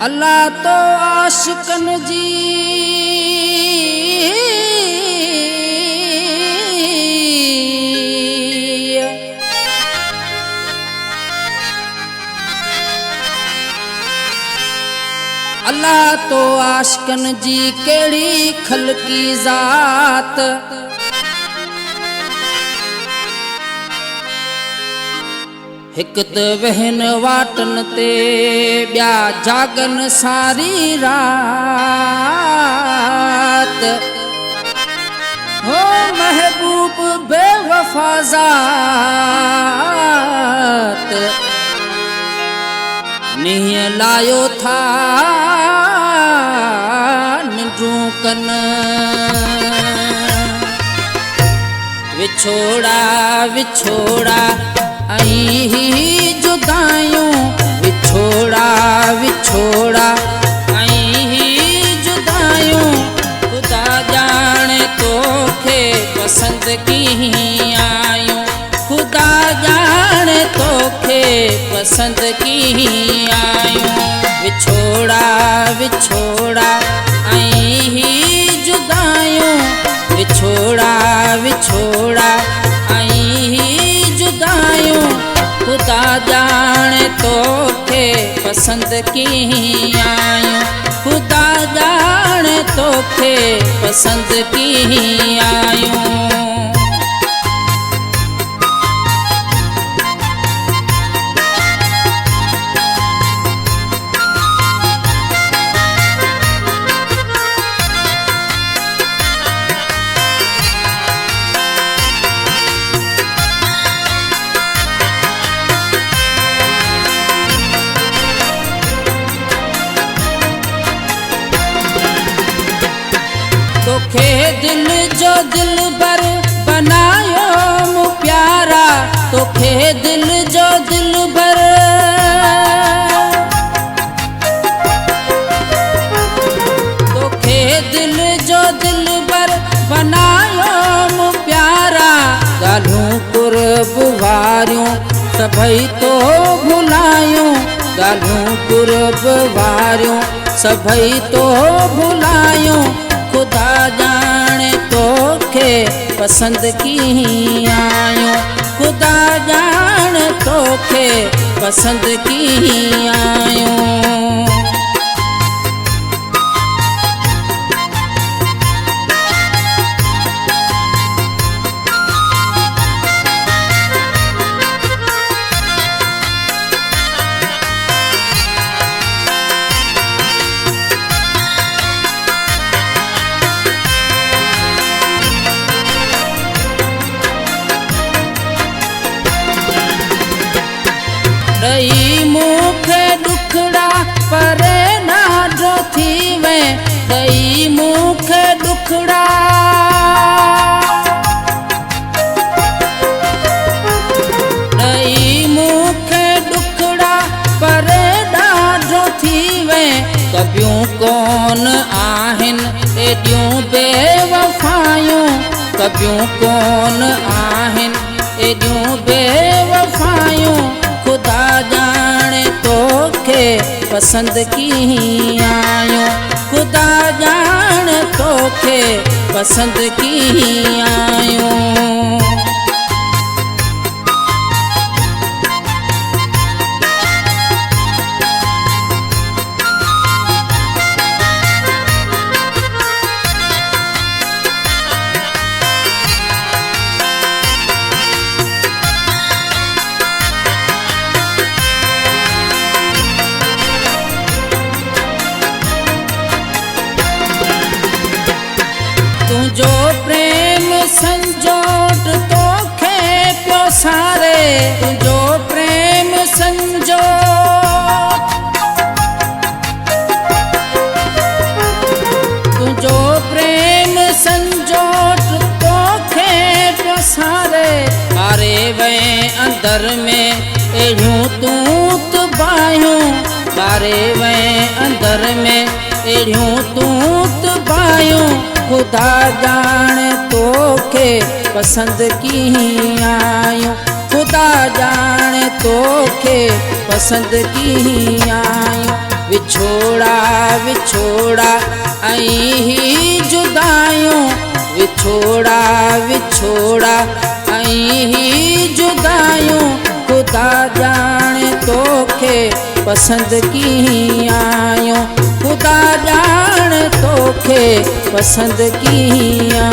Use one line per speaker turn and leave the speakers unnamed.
अल्लाह तो आशिकन जी अल्लाह तो आशिकन जी केड़ी खलकी जात हिक त वहन वाटन ते ब्या जागन सारी रात हो महबूब बेवफाजात नीह लायो था निंड्रू कन विछोड़ा विछोड़ा आई जुदायूं विछोड़ा विछोड़ा आई जुदायूं खुदा जाने तोखे पसंद की आयूं खुदा जाने तोखे पसंद की आयूं विछोड़ा विछोड़ा आई जुदायूं विछोड़ा विछोड़ा आई जुदायूं खुदा जाने तोखे पसंद की आयूं खुदा जाने तोखे पसंद की आयूं तोखे दिल जो दिल बर बनायो मु प्यारा तोखे दिल जो दिल बर तोखे दिल जो दिल बर बनायो मु प्यारा गालूं कुर्ब वारियूं सभई तो भुलायूं गालूं कुर्ब वारियूं सभई तो भुलायूं खुदा जाने तोखे पसंद की आयूं खुदा जाने तोखे पसंद की आयूं ॾई मूंखे ॾुखड़ा परे नाडो थी वे ॾई मूंखे ॾुखड़ा ॾई मूंखे ॾुखड़ा परे ॾाढो थी वे कबियूं कोन आहिनि एॾियूं बेवफ़ायूं कबियूं कोन आहिनि एॾियूं बेवफ़ायूं खुदा जाने तोखे पसंद की आयूं खुदा जाने तोखे पसंद की आयूं तुझो प्रेम संजोट तोखे पियो सारे तुझो प्रेम संजोट तुझो प्रेम संजोट तोखे पियो सारे मारे वे अंदर में एड़ियूं तूं तबायूं मारे वे अंदर में एड़ियूं तूं तबायूं खुदा जाने तोखे पसंद की आयूं खुदा जाने तोखे पसंद की आयूं विछोड़ा विछोड़ा ऐं ही जुदायूं विछोड़ा विछोड़ा ऐं ही जुदायूं खुदा जाने तोखे पसंद कीअं आयूं खुदा जाने तोखे पसंद कीअं